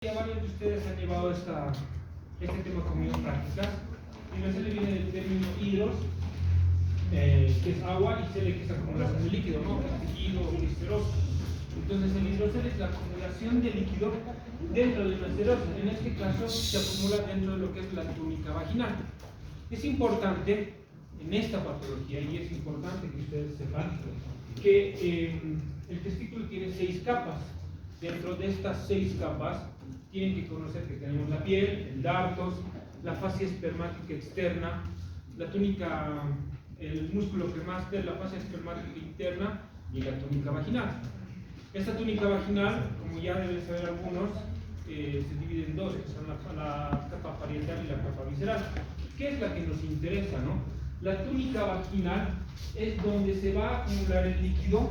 Ya varios de ustedes han llevado este tema conmigo en prácticas. Hidrocele viene del término hidros, que es agua, y cele, que es acumulación de líquido, ¿no? Tejido, esterosis. Entonces, el hidrocele es la acumulación de líquido dentro de una esterosis. En este caso, se acumula dentro de lo que es la túnica vaginal. Es importante en esta patología, y es importante que ustedes sepan, que el testículo tiene 6 capas. Dentro de estas 6 capas, tienen que conocer que tenemos la piel, el dartos, la fascia espermática externa, la túnica, el músculo cremaster, la fascia espermática interna y la túnica vaginal. Esta túnica vaginal, como ya deben saber algunos, se divide en dos, que son la capa parietal y la capa visceral. ¿Qué es la que nos interesa, no? La túnica vaginal es donde se va a acumular el líquido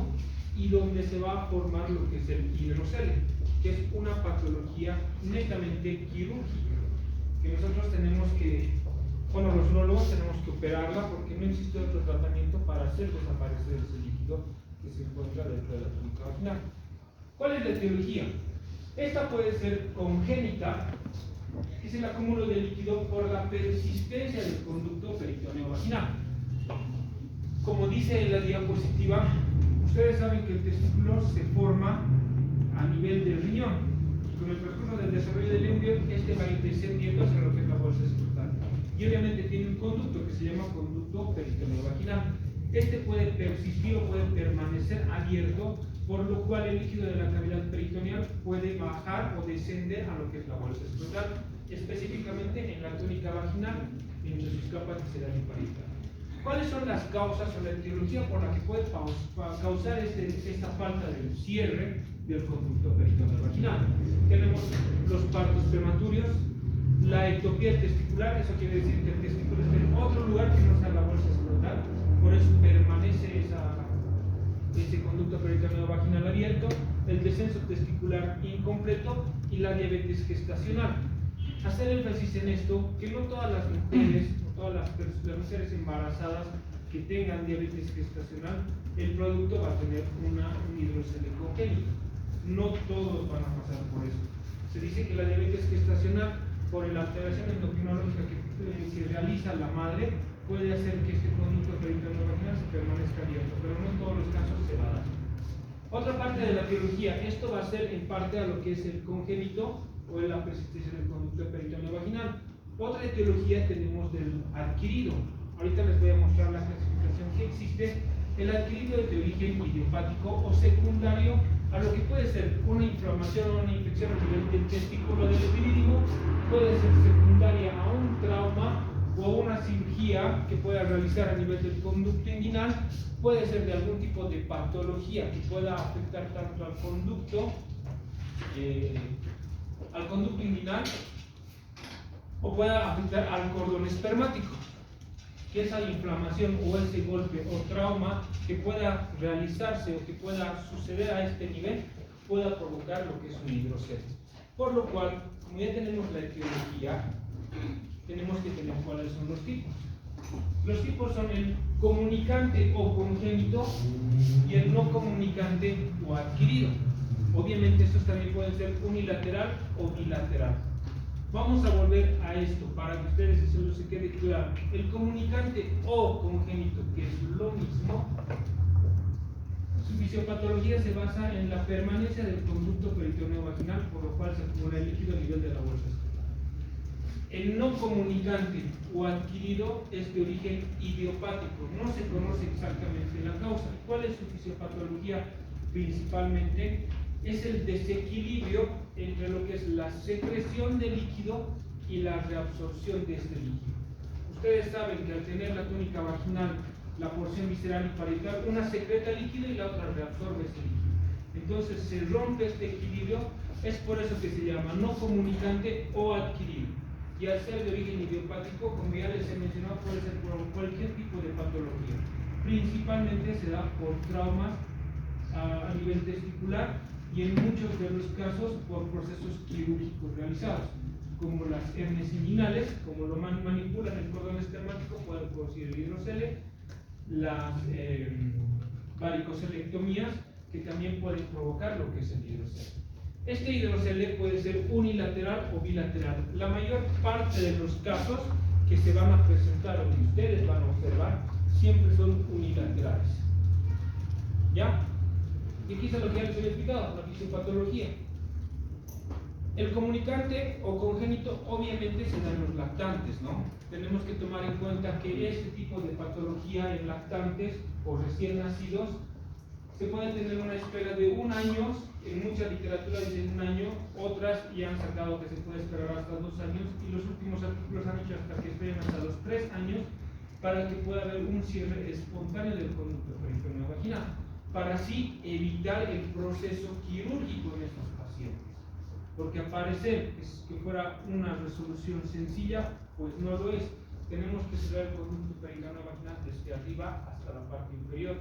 y donde se va a formar lo que es el hidrocele, que es una patología netamente quirúrgica, que nosotros tenemos que, bueno, los urólogos tenemos que operarla porque no existe otro tratamiento para hacer desaparecer ese líquido que se encuentra dentro de la túnica vaginal. ¿Cuál es la etiología? Esta puede ser congénita, que es el acúmulo de líquido por la persistencia del conducto peritoneo vaginal. Como dice en la diapositiva, ustedes saben que el testículo se forma a nivel del riñón, y con el transcurso del desarrollo del embrión, este va a ir descendiendo hacia lo que es la bolsa escrotal. Y obviamente tiene un conducto que se llama conducto peritoneo vaginal. Este puede persistir o puede permanecer abierto, por lo cual el líquido de la cavidad peritoneal puede bajar o descender a lo que es la bolsa escrotal, específicamente en la túnica vaginal, entre sus capas visceral y parietal. ¿Cuáles son las causas o la etiología por la que puede causar esta falta del cierre del conducto peritoneo vaginal? Tenemos los partos prematuros, la ectopía testicular, eso quiere decir que el testículo está en otro lugar que no sea la bolsa escrotal, por eso permanece ese conducto peritoneo vaginal abierto, el descenso testicular incompleto y la diabetes gestacional. Hacer énfasis en esto, que no todas las mujeres, todas las mujeres embarazadas que tengan diabetes gestacional, el producto va a tener un hidrocele congénito. No todos van a pasar por eso. Se dice que la diabetes gestacional, por la alteración endocrinológica que realiza la madre, puede hacer que este conducto peritoneo vaginal se permanezca abierto, pero no en todos los casos se va a dar. Otra parte de la etiología, esto va a ser en parte a lo que es el congénito o la persistencia del conducto peritoneo vaginal. Otra etiología tenemos del adquirido. Ahorita les voy a mostrar la clasificación que existe. El adquirido es de origen idiopático o secundario a lo que puede ser una inflamación o una infección a nivel del testículo del epidídimo, puede ser secundaria a un trauma o una cirugía que pueda realizar a nivel del conducto inguinal, puede ser de algún tipo de patología que pueda afectar tanto al conducto inguinal o pueda afectar al cordón espermático, que esa inflamación o ese golpe o trauma que pueda realizarse o que pueda suceder a este nivel pueda provocar lo que es un hidrocele. Por lo cual, como ya tenemos la etiología, tenemos que tener cuáles son los tipos. Los tipos son el comunicante o congénito y el no comunicante o adquirido. Obviamente estos también pueden ser unilateral o bilateral. Vamos a volver a esto para que ustedes solo se quede claro. El comunicante o congénito, que es lo mismo, su fisiopatología se basa en la permanencia del conducto peritoneo vaginal, por lo cual se acumula el líquido a nivel de la bolsa escrotal. El no comunicante o adquirido es de origen idiopático, no se conoce exactamente la causa. ¿Cuál es su fisiopatología? Principalmente es el desequilibrio entre lo que es la secreción de líquido y la reabsorción de este líquido. Ustedes saben que al tener la túnica vaginal, la porción visceral y parietal, una secreta líquido y la otra reabsorbe este líquido. Entonces se rompe este equilibrio, es por eso que se llama no comunicante o adquirido. Y al ser de origen idiopático, como ya les he mencionado, puede ser por cualquier tipo de patología. Principalmente se da por traumas a nivel testicular y en muchos de los casos por procesos quirúrgicos realizados, como las hernias inguinales, como lo manipulan el cordón espermático, pueden producir el hidrocele, las varicocelectomías, que también pueden provocar lo que es el hidrocele. Este hidrocele puede ser unilateral o bilateral. La mayor parte de los casos que se van a presentar o que ustedes van a observar siempre son unilaterales. ¿Ya? Y aquí es lo que ya les había explicado, la fisiopatología. El comunicante o congénito obviamente se dan los lactantes, ¿no? Tenemos que tomar en cuenta que este tipo de patología en lactantes o recién nacidos se puede tener una espera de 1 año, en mucha literatura dicen 1 año, otras ya han sacado que se puede esperar hasta 2 años y los últimos artículos han dicho hasta que esperen hasta los 3 años para que pueda haber un cierre espontáneo del conducto peritoneal vaginal, para así evitar el proceso quirúrgico en estos pacientes. Porque al parecer que fuera una resolución sencilla, pues no lo es. Tenemos que cerrar el conducto peritoneal vaginal desde arriba hasta la parte inferior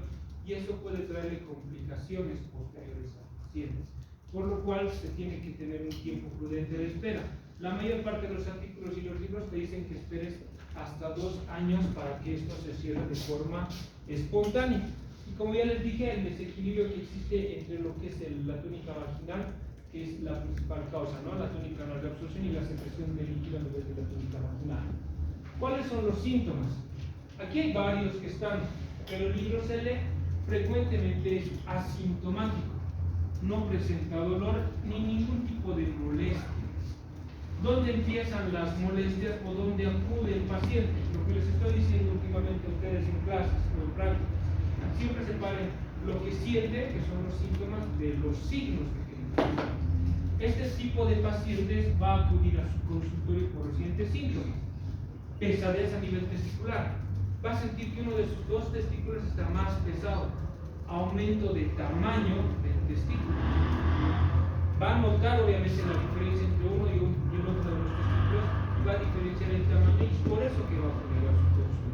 y eso puede traerle complicaciones posteriores a pacientes, por lo cual se tiene que tener un tiempo prudente de espera. La mayor parte de los artículos y los libros te dicen que esperes hasta 2 años para que esto se cierre de forma espontánea. Y como ya les dije, el desequilibrio que existe entre lo que es la túnica vaginal, que es la principal causa, ¿no? La túnica no de absorción y la secreción de líquido a nivel de la túnica vaginal. ¿Cuáles son los síntomas? Aquí hay varios que están, pero el hidrocele frecuentemente es asintomático, no presenta dolor ni ningún tipo de molestia. ¿Dónde empiezan las molestias o dónde acude el paciente? Lo que les estoy diciendo últimamente a ustedes en clases o en prácticas. Siempre separen lo que siente, que son los síntomas, de los signos que tienen. Este tipo de pacientes va a acudir a su consultorio por los siguientes síntomas. Pesadez a nivel testicular. Va a sentir que uno de sus 2 testículos está más pesado. Aumento de tamaño del testículo. Va a notar obviamente la diferencia entre uno y el otro de los testículos, va a diferenciar el tamaño y es por eso que va a acudir a su consulta.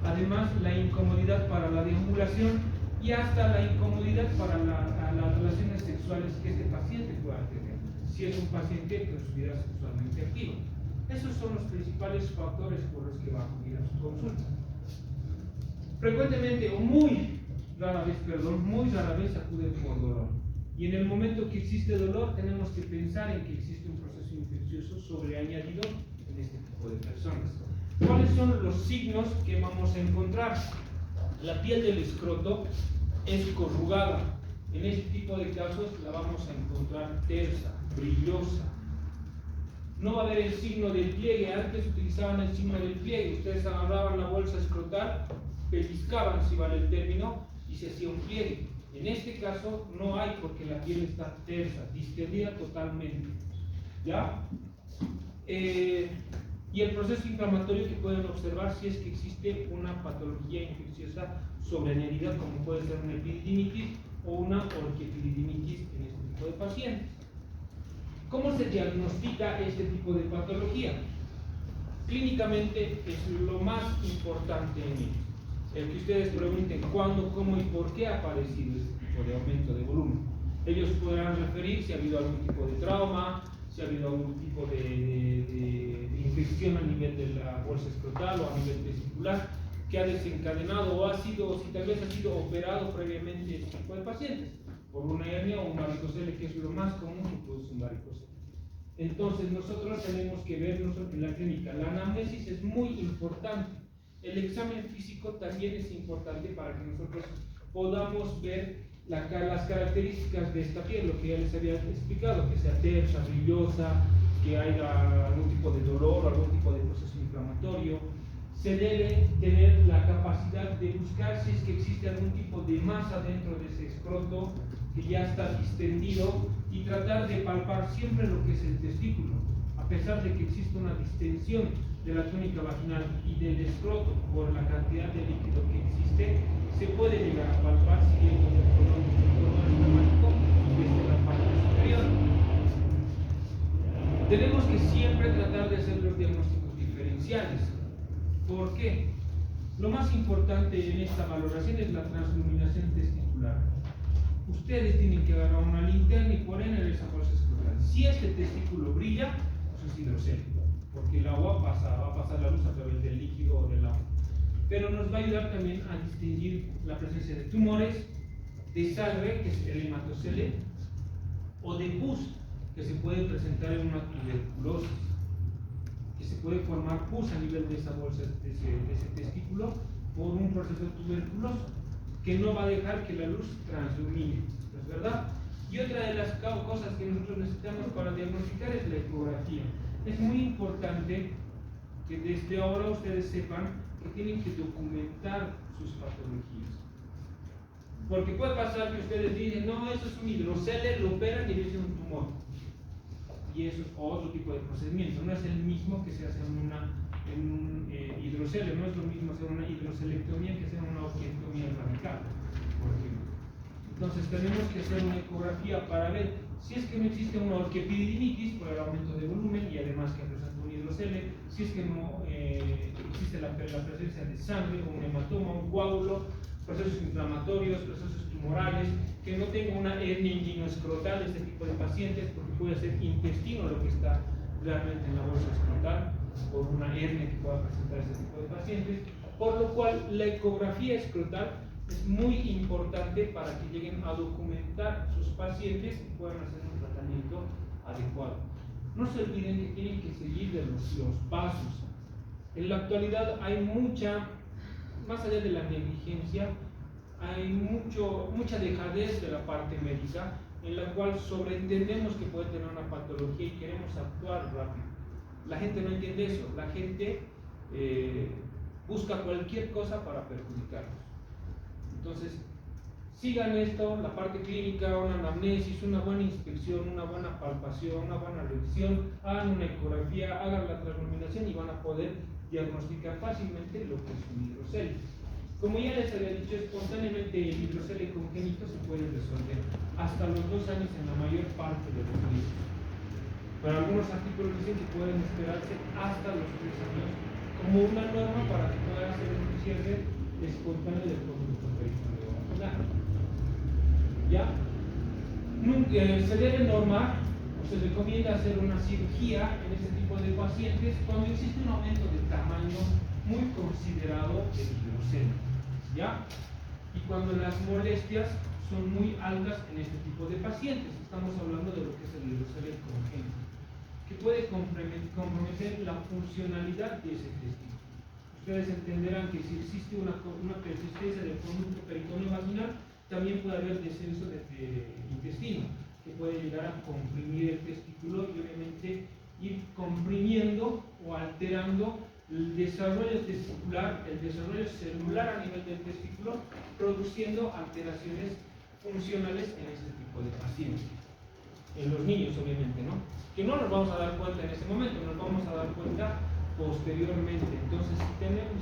Además, la incomodidad para la deambulación y hasta la incomodidad para las relaciones sexuales que este paciente pueda tener, si es un paciente con su vida sexualmente activa. Esos son los principales factores por los que va a acudir a su consulta. Frecuentemente, o muy rara vez acuden por dolor. Y en el momento que existe dolor, tenemos que pensar en que existe un proceso infeccioso sobreañadido en este tipo de personas. ¿Cuáles son los signos que vamos a encontrar? La piel del escroto es corrugada. En este tipo de casos la vamos a encontrar tersa, brillosa. No va a haber el signo del pliegue. Antes utilizaban el signo del pliegue. Ustedes agarraban la bolsa escrotal, pellizcaban, si vale el término, y se hacía un pliegue. En este caso no hay, porque la piel está tersa, distendida totalmente. ¿Ya? Y el proceso inflamatorio que pueden observar si es que existe una patología infecciosa sobreañadida, como puede ser una epididimitis o una orquiepididimitis en este tipo de pacientes. ¿Cómo se diagnostica este tipo de patología? Clínicamente es lo más importante en ello. El que ustedes pregunten cuándo, cómo y por qué ha aparecido este tipo de aumento de volumen. Ellos podrán referir si ha habido algún tipo de trauma, si ha habido algún tipo de infección a nivel de la bolsa escrotal o a nivel testicular que ha desencadenado o si tal vez ha sido operado previamente este tipo de pacientes por una hernia o un varicocele, que es lo más común que produce un varicocele. Entonces nosotros tenemos que vernos en la clínica. La anamnesis es muy importante. El examen físico también es importante para que nosotros podamos ver las características de esta piel, lo que ya les había explicado, que sea tersa, brillosa, que haya algún tipo de dolor o algún tipo de proceso inflamatorio. Se debe tener la capacidad de buscar si es que existe algún tipo de masa dentro de ese escroto que ya está distendido y tratar de palpar siempre lo que es el testículo. A pesar de que existe una distensión de la túnica vaginal y del escroto por la cantidad de líquido que existe, se puede llegar a palpar siguiendo el cordón estomático desde la parte superior. Tenemos que siempre tratar de hacer los diagnósticos diferenciales. ¿Por qué? Lo más importante en esta valoración es la transluminación testicular. Ustedes tienen que agarrar una linterna y poner esa bolsa escrotal. Si este testículo brilla, pues es hidrocele, porque el agua va a pasar la luz a través del líquido o del agua. Pero nos va a ayudar también a distinguir la presencia de tumores, de sangre, que es el hematocele, o de pus, que se puede presentar en una tuberculosis, que se puede formar pus a nivel de esa bolsa, de ese testículo, por un proceso tuberculoso, que no va a dejar que la luz translumine, ¿no es verdad? Y otra de las cosas que nosotros necesitamos para diagnosticar es la ecografía. Es muy importante que desde ahora ustedes sepan que tienen que documentar sus patologías. Porque puede pasar que ustedes dicen, no, eso es un hidrocele, lo operan y dicen un tumor. Y eso es otro tipo de procedimiento, no es el mismo que se hace en un hidrocele, no es lo mismo hacer una hidrocelectomía que hacer una orquiectomía radical, por ejemplo. Entonces tenemos que hacer una ecografía para ver si es que no existe una orquiepididimitis por el aumento de volumen y además que presenta un hidrocele, si es que no existe la presencia de sangre, un hematoma, un coágulo, procesos inflamatorios, procesos tumorales, que no tenga una hernia inguinoescrotal, este tipo de pacientes, porque puede ser intestino lo que está realmente en la bolsa escrotal, por una hernia que pueda presentar este tipo de pacientes, por lo cual la ecografía escrotal es muy importante para que lleguen a documentar sus pacientes y puedan hacer un tratamiento adecuado. No se olviden que tienen que seguir de los pasos. En la actualidad hay más allá de la negligencia, hay mucha dejadez de la parte médica en la cual sobreentendemos que puede tener una patología y queremos actuar rápido. La gente no entiende eso, la gente busca cualquier cosa para perjudicarnos. Entonces, sigan esto, la parte clínica, una anamnesis, una buena inspección, una buena palpación, una buena revisión, hagan una ecografía, hagan la transluminación y van a poder diagnosticar fácilmente lo que es un hidrocele. Como ya les había dicho, espontáneamente el hidrocele congénito se puede resolver hasta los 2 años en la mayor parte de los casos. Pero algunos artículos dicen que pueden esperarse hasta los 3 años como una norma para que pueda hacer un cierre espontáneo del conducto peritoneal vaginal. ¿Ya? Se debe normar o se recomienda hacer una cirugía en este tipo de pacientes cuando existe un aumento de tamaño muy considerado del hidrocele, ¿ya? Y cuando las molestias son muy altas en este tipo de pacientes. Estamos hablando de lo que es el hidrocele congénito, que puede comprometer la funcionalidad de ese testículo. Ustedes entenderán que si existe una persistencia del conducto peritoneo vaginal, también puede haber descenso de intestino, que puede llegar a comprimir el testículo y obviamente ir comprimiendo o alterando el desarrollo testicular, el desarrollo celular a nivel del testículo, produciendo alteraciones funcionales en este tipo de pacientes. En los niños, obviamente, ¿no? Que no nos vamos a dar cuenta en ese momento, nos vamos a dar cuenta posteriormente. Entonces,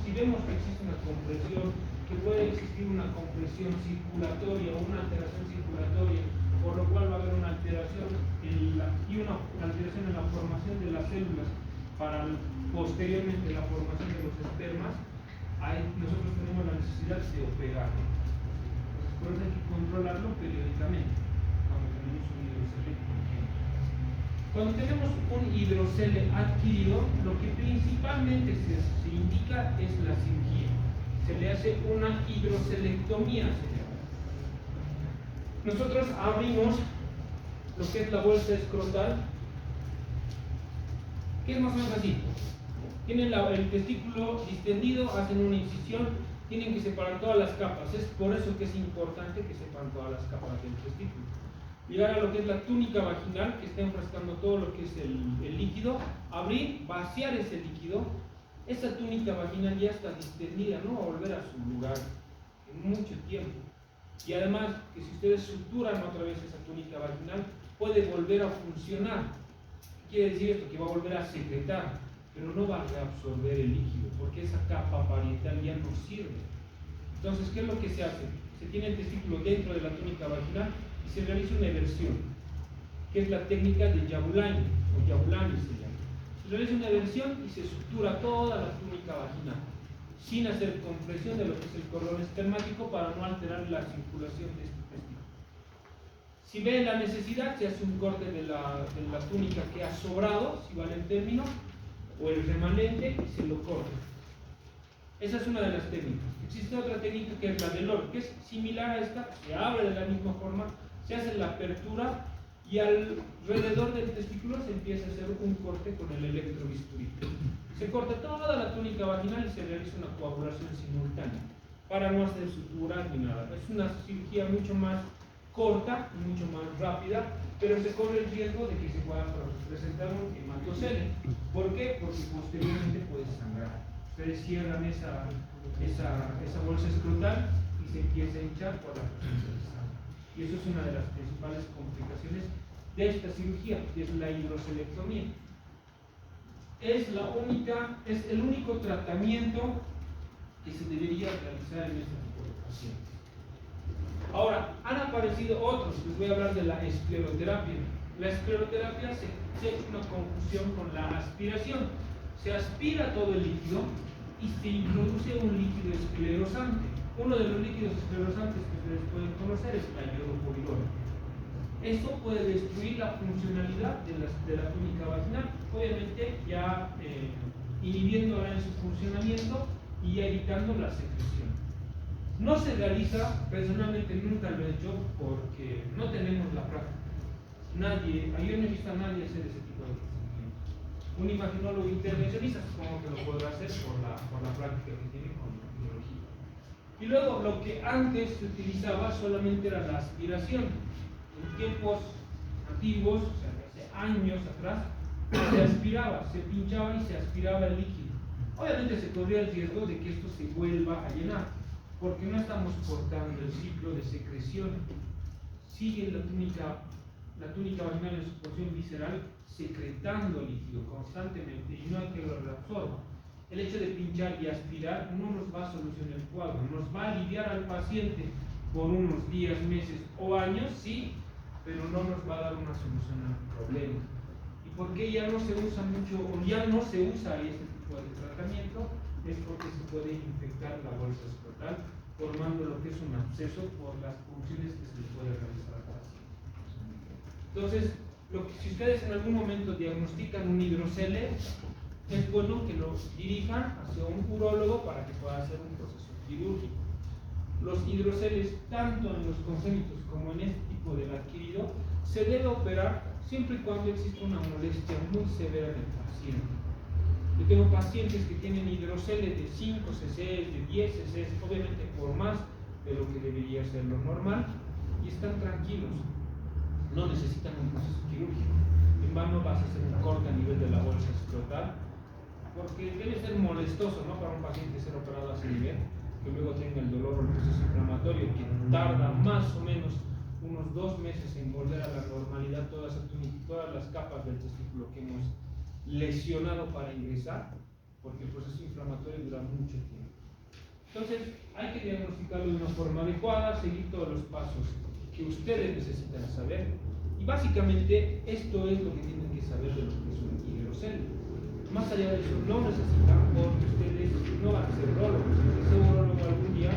si vemos que existe una compresión, que puede existir una compresión circulatoria o una alteración circulatoria, por lo cual va a haber una alteración una alteración en la formación de las células para posteriormente la formación de los espermas, nosotros tenemos la necesidad de operar. Entonces, por eso hay que controlarlo periódicamente cuando tenemos un hidrocele congénito. Cuando tenemos un hidrocele adquirido, lo que principalmente se indica es la cirugía. Se le hace una hidrocelectomía, nosotros abrimos lo que es la bolsa escrotal, que es más o menos así. Tienen el testículo distendido, hacen una incisión, tienen que separar todas las capas. Es por eso que es importante que sepan todas las capas del testículo. Llegar a lo que es la túnica vaginal, que está enfrascando todo lo que es el líquido, abrir, vaciar ese líquido. Esa túnica vaginal ya está distendida, no va a volver a su lugar en mucho tiempo. Y además, que si ustedes suturan otra vez esa túnica vaginal, puede volver a funcionar. ¿Qué quiere decir esto? Que va a volver a secretar, pero no va a reabsorber el líquido, porque esa capa parietal ya no sirve. Entonces, ¿qué es lo que se hace? Se tiene el testículo dentro de la túnica vaginal y se realiza una eversión, que es la técnica de Jabulani, o Jabulani se llama. Se realiza una eversión y se sutura toda la túnica vaginal, sin hacer compresión de lo que es el cordón espermático para no alterar la circulación de este testículo. Si ven la necesidad, se hace un corte de la túnica que ha sobrado, si vale el término, o el remanente, y se lo corta. Esa es una de las técnicas. Existe otra técnica que es la de Lord, que es similar a esta, se abre de la misma forma, se hace la apertura y alrededor del testículo se empieza a hacer un corte con el electrobisturí. Se corta toda la túnica vaginal y se realiza una coagulación simultánea para no hacer suturas ni nada. Es una cirugía mucho más corta y mucho más rápida, pero se corre el riesgo de que se pueda presentar un hematocele. ¿Por qué? Porque posteriormente puede sangrar. Ustedes cierran esa bolsa escrotal y se empieza a hinchar por la presencia de sangre. Y eso es una de las principales complicaciones de esta cirugía, que es la hidrocelectomía. Es el único tratamiento que se debería realizar en este tipo de pacientes. Ahora, han aparecido otros. Les voy a hablar de la escleroterapia. La escleroterapia se hace una confusión con la aspiración. Se aspira todo el líquido y se introduce un líquido esclerosante. Uno de los líquidos esclerosantes que ustedes pueden conocer es la iodopovidona. Eso puede destruir la funcionalidad de la túnica vaginal, obviamente ya inhibiéndola en su funcionamiento y ya evitando la secreción. No se realiza, personalmente nunca lo he hecho porque no tenemos la práctica. Yo no he visto a nadie hacer ese tipo de procedimientos. Un imaginólogo intervencionista supongo que lo podrá hacer por la práctica que tiene con la biología. Y luego lo que antes se utilizaba solamente era la aspiración. En tiempos antiguos, o sea, hace años atrás, se aspiraba, se pinchaba y se aspiraba el líquido. Obviamente se corría el riesgo de que esto se vuelva a llenar, porque no estamos cortando el ciclo de secreción. Sigue la túnica vaginal en su porción visceral secretando líquido constantemente y no hay que lo reabsorba. El hecho de pinchar y aspirar no nos va a solucionar el cuadro, nos va a aliviar al paciente por unos días, meses o años, sí, pero no nos va a dar una solución al problema. ¿Y por qué ya no se usa mucho o ya no se usa este tipo de tratamiento? Es porque se puede infectar la bolsa escrotal, formando lo que es un absceso por las funciones que se le puede realizar al paciente. Entonces, si ustedes en algún momento diagnostican un hidrocele, es bueno que lo dirijan hacia un urólogo para que pueda hacer un proceso quirúrgico. Los hidroceles, tanto en los congénitos como en este tipo del adquirido, se debe operar siempre y cuando exista una molestia muy severa del paciente. Yo tengo pacientes que tienen hidroceles de 5 cc, de 10 cc, obviamente por más de lo que debería ser lo normal, y están tranquilos, no necesitan un proceso quirúrgico. En vano vas a hacer un corte a nivel de la bolsa escrotal, porque debe ser molestoso, ¿no?, para un paciente ser operado a ese nivel, que luego tenga el dolor o el proceso inflamatorio, que tarda más o menos unos 2 meses en volver a la normalidad todas las capas del testículo que hemos lesionado para ingresar, porque el proceso inflamatorio dura mucho tiempo. Entonces, hay que diagnosticarlo de una forma adecuada, seguir todos los pasos que ustedes necesitan saber, y básicamente esto es lo que tienen que saber de lo que es un hidrocele. Más allá de eso, no necesitan, porque ustedes no van a ser urólogos. Ese urólogo algún día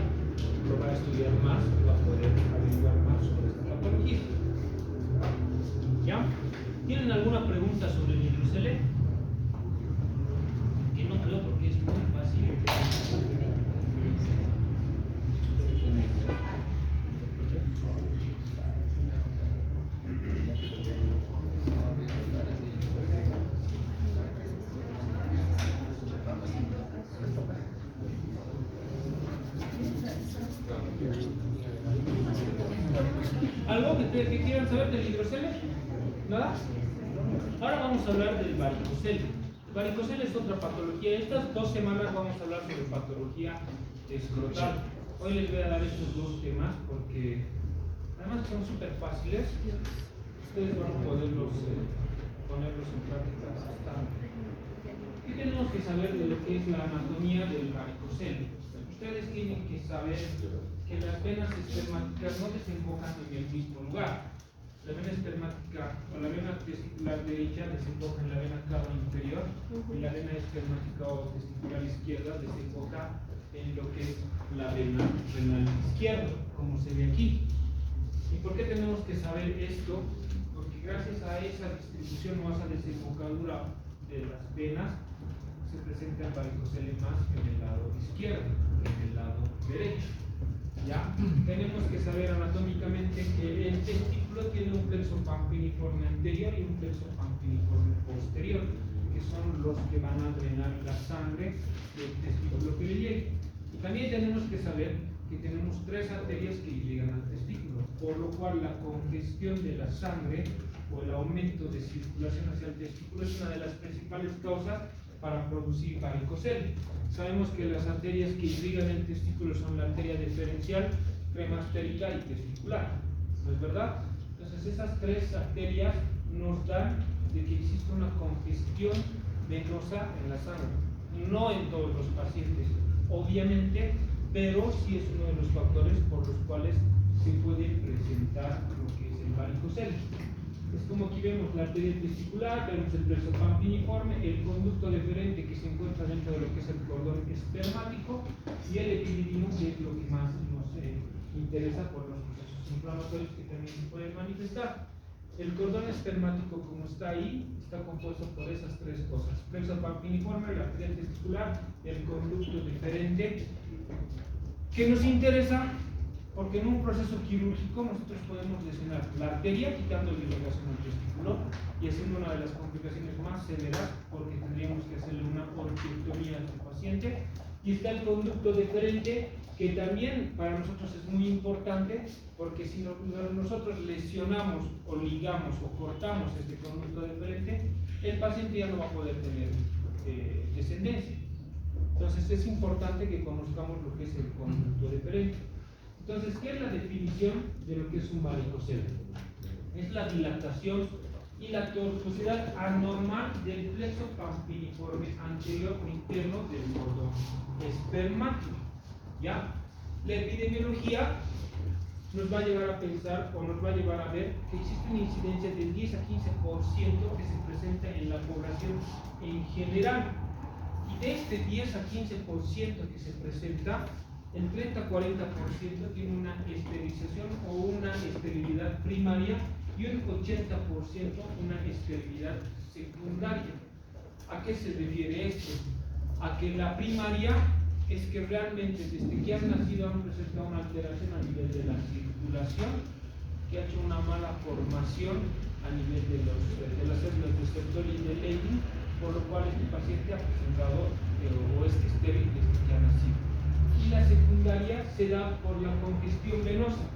lo va a estudiar más y va a poder averiguar más sobre esta patología. ¿Ya? ¿Tienen alguna pregunta sobre el hidrocele? Que no creo, porque es muy fácil. ¿Algo que quieran saber del hidrocele? ¿Nada? Ahora vamos a hablar del varicocele. El varicocele es otra patología. Estas 2 semanas vamos a hablar sobre patología escrotal. Hoy les voy a dar estos 2 temas porque además son súper fáciles. Ustedes van a poderlos ponerlos en práctica bastante. ¿Qué tenemos que saber de lo que es la anatomía del varicocele? Ustedes tienen que saber que las venas espermáticas no desembocan en el mismo lugar. La vena espermática o la vena testicular derecha desemboca en la vena cava inferior y la vena espermática o testicular izquierda desemboca en lo que es la vena renal izquierda, como se ve aquí. ¿Y por qué tenemos que saber esto? Porque gracias a esa distribución o a esa desembocadura de las venas se presenta el varicocele más en el lado izquierdo que en el lado derecho. ¿Ya? Tenemos que saber anatómicamente que el testículo tiene un plexo pampiniforme anterior y un plexo pampiniforme posterior, que son los que van a drenar la sangre del testículo que le llegue. Y también tenemos que saber que tenemos 3 arterias que llegan al testículo, por lo cual la congestión de la sangre o el aumento de circulación hacia el testículo es una de las principales causas para producir varicocele. Sabemos que las arterias que irrigan el testículo son la arteria deferencial, cremastérica y testicular, ¿no es verdad? Entonces esas 3 arterias nos dan de que existe una congestión venosa en la sangre, no en todos los pacientes, obviamente, pero sí es uno de los factores por los cuales se puede presentar lo que es el varicocele. Es como aquí vemos la arteria testicular, vemos el plexo pampiniforme, el conducto deferente que se encuentra dentro de lo que es el cordón espermático y el epididimo, que es lo que más nos interesa por los procesos inflamatorios que también se pueden manifestar. El cordón espermático, como está ahí, está compuesto por esas 3 cosas: plexo pampiniforme, la arteria testicular, el conducto deferente, que nos interesa porque en un proceso quirúrgico nosotros podemos lesionar la arteria quitando la irrigación al testículo y haciendo una de las complicaciones más severas, porque tendríamos que hacerle una orquiectomía a este paciente. Y está el conducto deferente, que también para nosotros es muy importante, porque si nosotros lesionamos o ligamos o cortamos este conducto deferente, el paciente ya no va a poder tener descendencia. Entonces es importante que conozcamos lo que es el conducto deferente. Entonces, ¿qué es la definición de lo que es un varicocele? Es la dilatación y la tortuosidad anormal del plexo pampiniforme anterior o interno del cordón espermático. ¿Ya? La epidemiología nos va a llevar a pensar o nos va a llevar a ver que existe una incidencia del 10 a 15% que se presenta en la población en general. Y de este 10 a 15% que se presenta, el 30-40% tiene una esterilización o una esterilidad primaria y un 80% una esterilidad secundaria. ¿A qué se refiere esto? A que la primaria es que realmente desde que han nacido han presentado una alteración a nivel de la circulación, que ha hecho una mala formación a nivel de las células receptores de Leydig, por lo cual este paciente ha presentado o es estéril desde que ha nacido. Y la secundaria se da por la congestión venosa.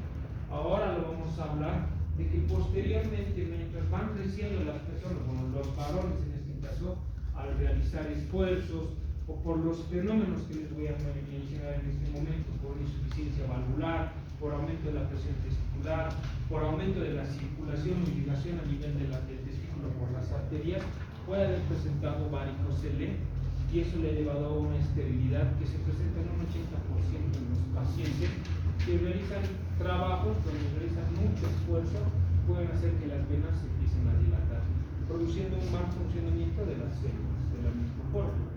Ahora lo vamos a hablar de que posteriormente, mientras van creciendo las personas, bueno, los varones en este caso, al realizar esfuerzos o por los fenómenos que les voy a mencionar en este momento, por insuficiencia valvular, por aumento de la presión testicular, por aumento de la circulación o irrigación a nivel del testículo por las arterias, puede haber presentado varicocele, y eso le ha llevado a una esterilidad que se presenta en un 80% en los pacientes que realizan trabajos donde realizan mucho esfuerzo, pueden hacer que las venas se empiecen a dilatar, produciendo un mal funcionamiento de las células de la misma forma.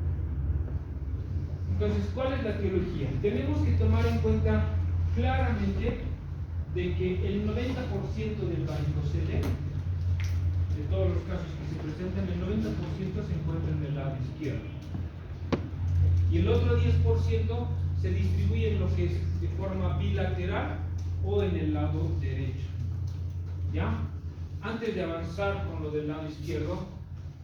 Entonces, ¿cuál es la etiología? Tenemos que tomar en cuenta claramente de que el 90% del varicocele, de todos los casos que se presentan, el 90% se encuentra en el lado izquierdo. Y el otro 10% se distribuye en lo que es de forma bilateral o en el lado derecho. ¿Ya? Antes de avanzar con lo del lado izquierdo,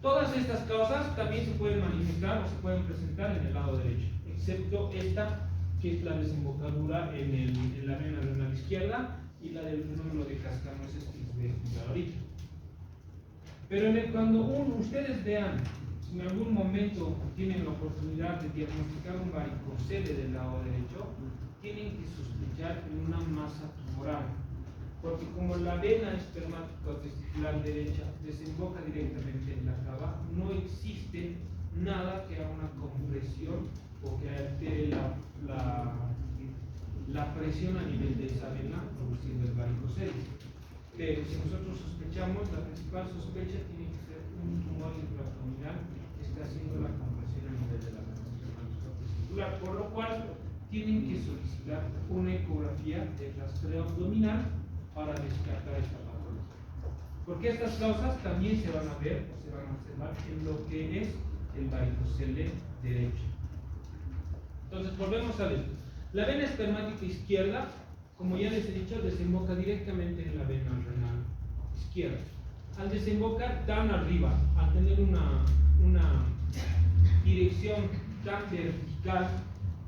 todas estas causas también se pueden manifestar o se pueden presentar en el lado derecho, excepto esta, que es la desembocadura en la vena renal izquierda y la del fenómeno de cascanueces que les voy a explicar ahorita. Pero cuando ustedes vean, si en algún momento tienen la oportunidad de diagnosticar un varicocele del lado derecho, tienen que sospechar en una masa tumoral, porque como la vena espermático-testicular derecha desemboca directamente en la cava, no existe nada que haga una compresión o que altere la presión a nivel de esa vena, produciendo el varicocele. Pero si nosotros sospechamos, la principal sospecha tiene que ser un tumor intraabdominal que está haciendo la compresión a nivel de la vena testicular, por lo cual tienen que solicitar una ecografía de rastreo abdominal para descartar esta patología. Porque estas causas también se van a ver o se van a observar en lo que es el varicocele derecho. Entonces, volvemos a ver. La vena espermática izquierda, como ya les he dicho, desemboca directamente en la vena renal izquierda. Al desembocar tan arriba, al tener una dirección tan vertical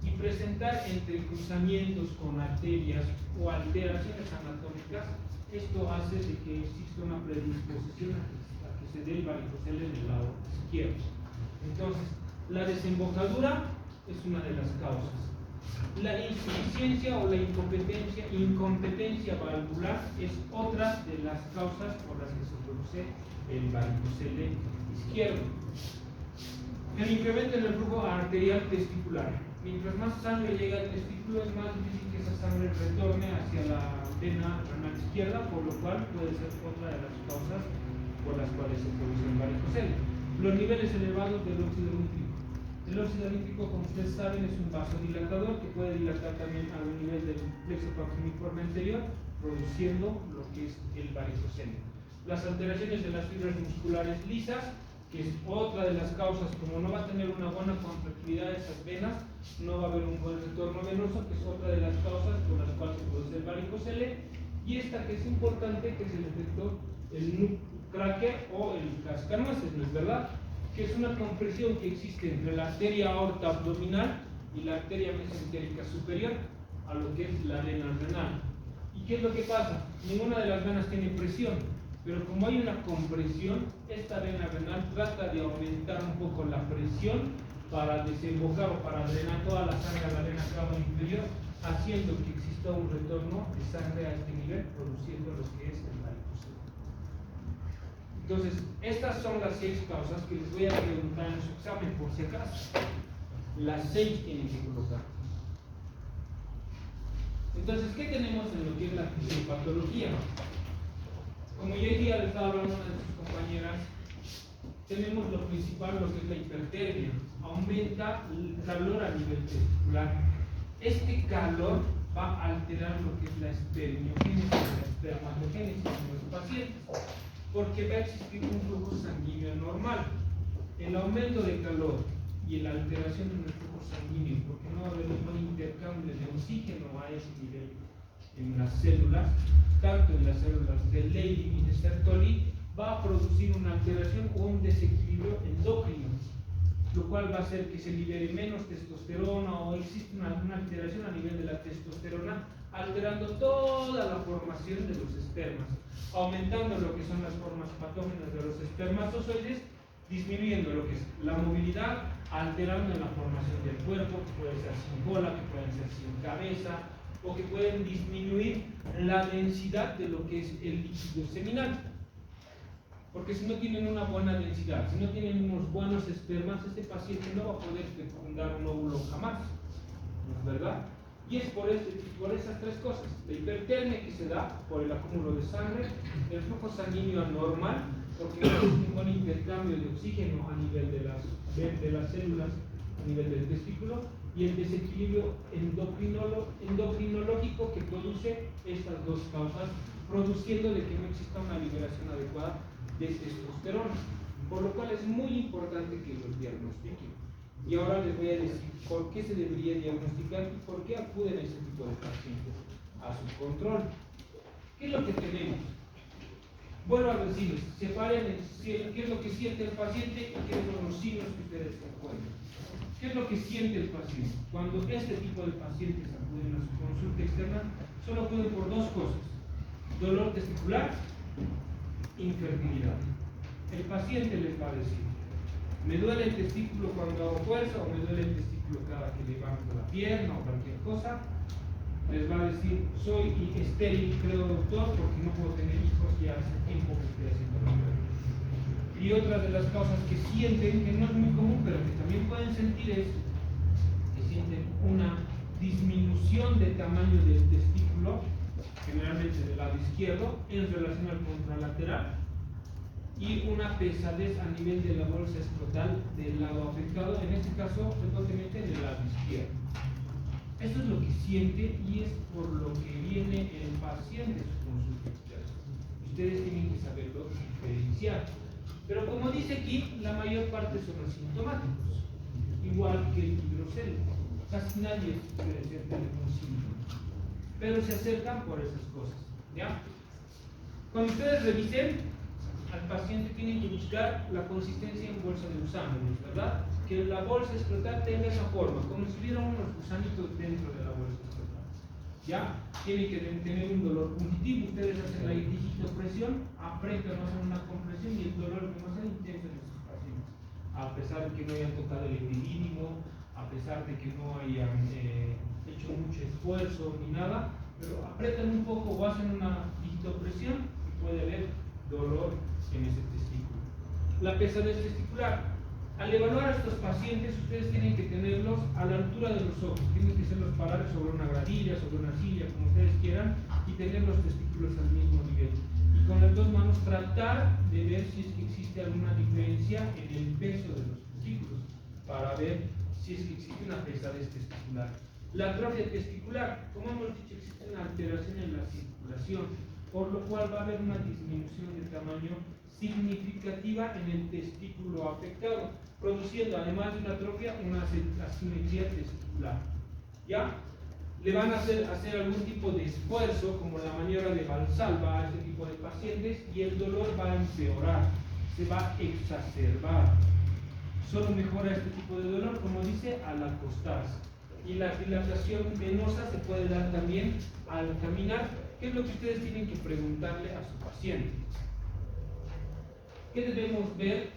y presentar entrecruzamientos con arterias o alteraciones anatómicas, esto hace de que exista una predisposición a que se dé el varicocele en el lado izquierdo. Entonces, la desembocadura es una de las causas. La insuficiencia o la incompetencia valvular es otra de las causas por las que se produce el varicocele izquierdo. El incremento en el flujo arterial testicular. Mientras más sangre llega al testículo, es más difícil que esa sangre retorne hacia la vena renal izquierda, por lo cual puede ser otra de las causas por las cuales se produce el varicocele. Los niveles elevados del óxido nítrico. El óxido nítrico, como ustedes saben, es un vasodilatador que puede dilatar también a un nivel del plexo proximiforme anterior, produciendo lo que es el varicocele. Las alteraciones de las fibras musculares lisas, que es otra de las causas. Como no va a tener una buena contractilidad de esas venas, no va a haber un buen retorno venoso, que es otra de las causas por las cuales se produce el varicocele. Y esta que es importante, que es el efecto, el cracker o el cascanueces, ¿no es verdad? Que es una compresión que existe entre la arteria aorta abdominal y la arteria mesentérica superior a lo que es la vena renal. ¿Y qué es lo que pasa? Ninguna de las venas tiene presión, pero como hay una compresión, esta vena renal trata de aumentar un poco la presión para desembocar o para drenar toda la sangre a la vena cava inferior, haciendo que exista un retorno de sangre a este nivel, produciendo lo que es el varicocele. Entonces, estas son las 6 causas que les voy a preguntar en su examen, por si acaso. Las 6 tienen que colocar. Entonces, ¿qué tenemos en lo que es la fisiopatología? Como yo hoy día le estaba hablando a una de sus compañeras, tenemos lo principal, lo que es la hipertermia. Aumenta el calor a nivel testicular. Este calor va a alterar lo que es la espermiogénesis, la espermatogénesis en los pacientes, porque va a existir un flujo sanguíneo normal. El aumento de calor y la alteración en el flujo sanguíneo, porque no va a haber un buen intercambio de oxígeno a ese nivel en las células, tanto en las células de Leydig y de Sertoli, va a producir una alteración o un desequilibrio endocrino, lo cual va a hacer que se libere menos testosterona o existe una alteración a nivel de la testosterona, alterando toda la formación de los espermas, aumentando lo que son las formas patógenas de los espermatozoides, disminuyendo lo que es la movilidad, alterando la formación del cuerpo, que puede ser sin cola, que pueden ser sin cabeza, o que pueden disminuir la densidad de lo que es el líquido seminal. Porque si no tienen una buena densidad, si no tienen unos buenos espermas, este paciente no va a poder fecundar un óvulo jamás, ¿no es verdad? Y es por esas 3 cosas: la hipertermia que se da por el acúmulo de sangre, el flujo sanguíneo anormal, porque no hay un buen intercambio de oxígeno a nivel de las células, a nivel del testículo, y el desequilibrio endocrinológico que produce estas 2 causas, produciendo de que no exista una liberación adecuada de testosterona, por lo cual es muy importante que los diagnostiquen. Y ahora les voy a decir por qué se debería diagnosticar y por qué acuden a este tipo de pacientes a su control. ¿Qué es lo que tenemos? Vuelvo a decirles, separen qué es lo que siente el paciente y qué son los signos que ustedes encuentran. ¿Qué es lo que siente el paciente? Cuando este tipo de pacientes acuden a su consulta externa, solo acuden por 2 cosas: dolor testicular, infertilidad. El paciente les va a decir: me duele el testículo cuando hago fuerza, o me duele el testículo cada que levanto la pierna o cualquier cosa. Les va a decir: soy estéril, creo, doctor, porque no puedo tener hijos, ya hace tiempo que estoy haciendo lo mismo. Y otra de las causas que sienten, que no es muy común, pero que también pueden sentir, es que sienten una disminución de tamaño del testículo, generalmente del lado izquierdo, en relación al contralateral, y una pesadez a nivel de la bolsa escrotal del lado afectado, en este caso, frecuentemente del lado izquierdo. Esto es lo que siente y es por lo que viene el paciente a su consulta externa. Ustedes tienen que saberlo diferenciar. Pero como dice aquí, la mayor parte son asintomáticos, igual que el hidrocele. casi nadie puede tener un síntoma, pero se acercan por esas cosas, ¿ya? Cuando ustedes revisen al paciente, tienen que buscar la consistencia en bolsa de gusanos, ¿verdad? Que la bolsa escrotal tenga esa forma, como si hubiera unos gusanitos dentro de la bolsa escrotal. ¿Ya? Tienen que tener un dolor punitivo. Ustedes hacen la digitopresión, apretan, hacen una compresión y el dolor es demasiado intenso en estos pacientes. A pesar de que no hayan tocado el epidídimo, a pesar de que no hayan hecho mucho esfuerzo ni nada, pero apretan un poco o hacen una digitopresión y puede haber dolor en ese testículo. La pesadez testicular. Al evaluar a estos pacientes, ustedes tienen que tenerlos a la altura de los ojos, tienen que hacerlos parar sobre una gradilla, sobre una silla, como ustedes quieran, y tener los testículos al mismo nivel. Y con las dos manos tratar de ver si es que existe alguna diferencia en el peso de los testículos, para ver si es que existe una pesadez testicular. La atrofia testicular, como hemos dicho, existe una alteración en la circulación, por lo cual va a haber una disminución de tamaño significativa en el testículo afectado, produciendo, además de una atrofia, una asimetría testicular. ¿Ya? Le van a hacer algún tipo de esfuerzo, como la maniobra de Valsalva, a este tipo de pacientes, y el dolor va a empeorar, se va a exacerbar. Solo mejora este tipo de dolor, como dice, al acostarse. Y la dilatación venosa se puede dar también al caminar, que es lo que ustedes tienen que preguntarle a su paciente. ¿Qué debemos ver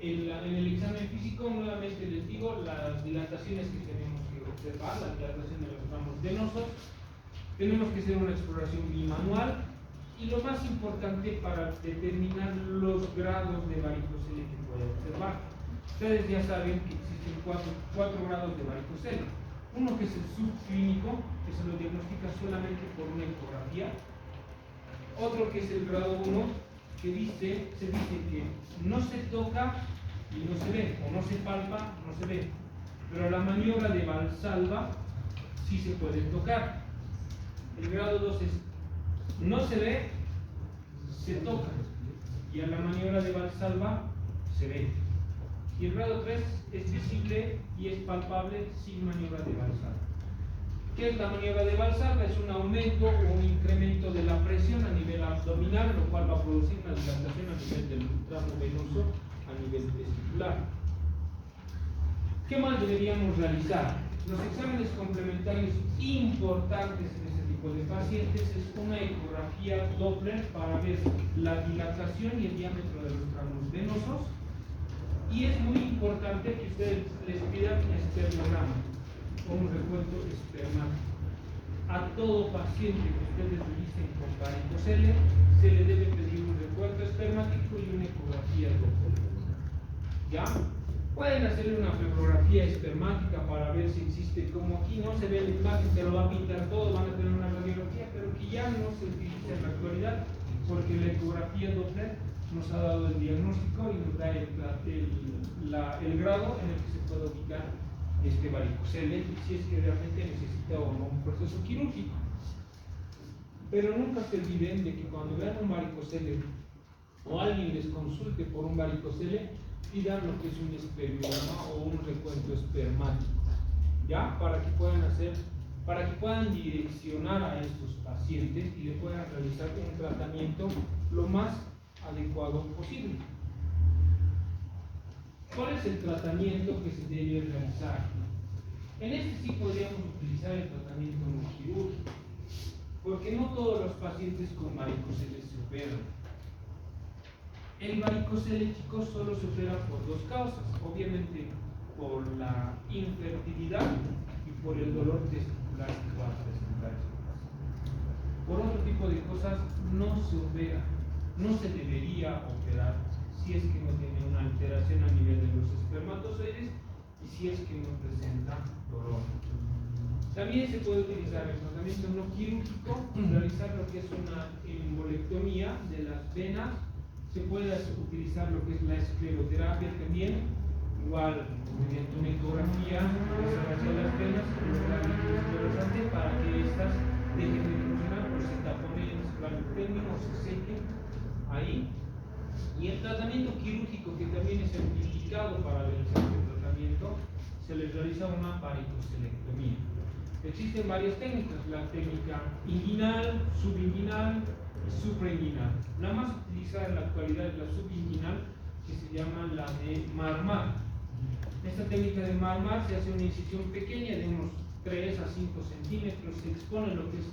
en el examen físico? Nuevamente les digo las dilataciones que tenemos que observar, la dilatación de los ramos venosos. Tenemos que hacer una exploración bimanual y lo más importante para determinar los grados de varicocele que puede observar. Ustedes ya saben que existen cuatro grados de varicocele. Uno que es el subclínico, que se lo diagnostica solamente por una ecografía. Otro que es el grado 1, que se dice que no se toca y no se ve, o no se palpa, no se ve. Pero la maniobra de Valsalva sí se puede tocar. El grado 2 es no se ve, se toca. Y a la maniobra de Valsalva se ve. Y el grado 3 es visible y es palpable sin maniobra de Valsalva. ¿Qué es la maniobra de Valsalva? Es un aumento o un incremento de la presión a nivel abdominal, lo cual va a producir una dilatación a nivel del tramo venoso, a nivel testicular. ¿Qué más deberíamos realizar? Los exámenes complementarios importantes en este tipo de pacientes es una ecografía Doppler para ver la dilatación y el diámetro de los tramos venosos. Y es muy importante que ustedes les pidan espermograma o un recuento espermático. A todo paciente que ustedes revisen con varicocele se le debe pedir un recuento espermático y una ecografía Doppler. ¿Ya? Pueden hacerle una fluorografía espermática para ver si existe, como aquí no se ve la imagen, se lo va a pintar todo, van a tener una radiografía, pero que ya no se utiliza en la actualidad porque la ecografía Doppler nos ha dado el diagnóstico y nos da el grado en el que se puede ubicar este varicocele, si es que realmente necesita o no un proceso quirúrgico. Pero nunca se olviden de que cuando vean un varicocele o alguien les consulte por un varicocele, pidan lo que es un espermiograma o un recuento espermático, ¿ya? Para que puedan direccionar a estos pacientes y le puedan realizar un tratamiento lo más adecuado posible. ¿Cuál es el tratamiento que se debe realizar? En este sí podríamos utilizar el tratamiento no quirúrgico, porque no todos los pacientes con varicocele se operan. El varicocele, chicos, solo se opera por dos causas, obviamente por la infertilidad y por el dolor testicular que va a presentar este paciente. Por otro tipo de cosas no se opera, no se debería operar si es que no tiene una alteración a nivel de los espermatozoides y si es que no presenta dolor. También se puede utilizar el tratamiento no quirúrgico, realizar lo que es una embolectomía de las venas. Se puede utilizar lo que es la escleroterapia también, igual mediante una ecografía, hacia las venas, esclerosante para que estas dejen de funcionar, pues se taponen, se van el término o se sequen ahí. Y el tratamiento quirúrgico, que también es certificado para realizar este tratamiento, se les realiza realiza una varicocelectomía. Existen varias técnicas, la técnica inguinal, subinguinal y suprainguinal. La más utilizada en la actualidad es la subinguinal, que se llama la de Marmar. Esta técnica de Marmar se hace una incisión pequeña de unos 3 a 5 centímetros, se expone lo que es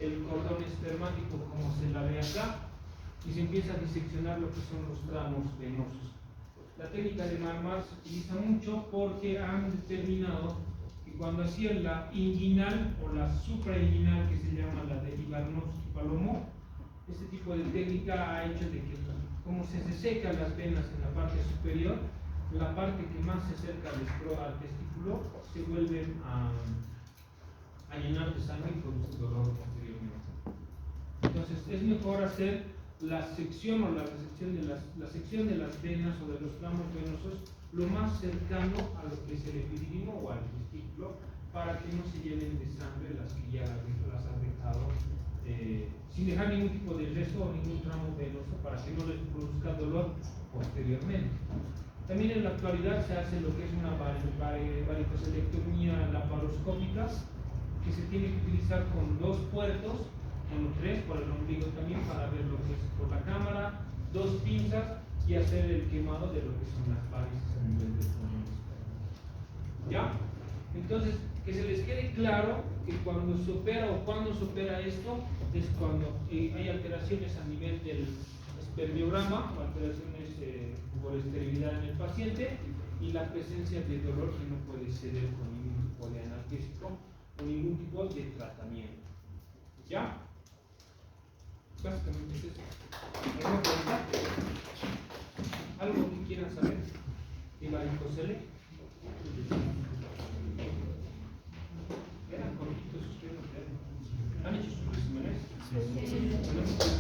el cordón espermático como se la ve acá y se empieza a diseccionar lo que son los tramos venosos. La técnica de Marmar se utiliza mucho porque han determinado que cuando hacían la inguinal o la suprainguinal, que se llama la de Ivanovsky-Palomó, este tipo de técnica ha hecho de que como se secan las venas en la parte superior, la parte que más se acerca al testículo se vuelven a llenar de sangre y produce dolor posteriormente. Entonces es mejor hacer la sección o la sección de las venas o de los tramos venosos lo más cercano a lo que es el epidídimo o al testículo, para que no se llenen de sangre las que ya las han dejado, sin dejar ningún tipo de resto o ningún tramo venoso, para que no les produzca dolor posteriormente. También en la actualidad se hace lo que es una varicocelectomía laparoscópica, que se tiene que utilizar con 2 puertos, bueno, 3 por el ombligo también, para ver lo que es por la cámara, 2 pinzas y hacer el quemado de lo que son las varices a nivel del pulmón. ¿Ya? Entonces, que se les quede claro que cuando se opera o cuando se opera esto es cuando hay alteraciones a nivel del espermiograma o alteraciones por esterilidad en el paciente y la presencia de dolor que no puede ceder con ningún tipo de analgésico o ningún tipo de tratamiento. ¿Ya? Básicamente es eso. ¿Alguna pregunta? ¿Algo que quieran saber de varicocele? Eran cortitos ustedes, ¿han hecho sus resúmenes? Sí.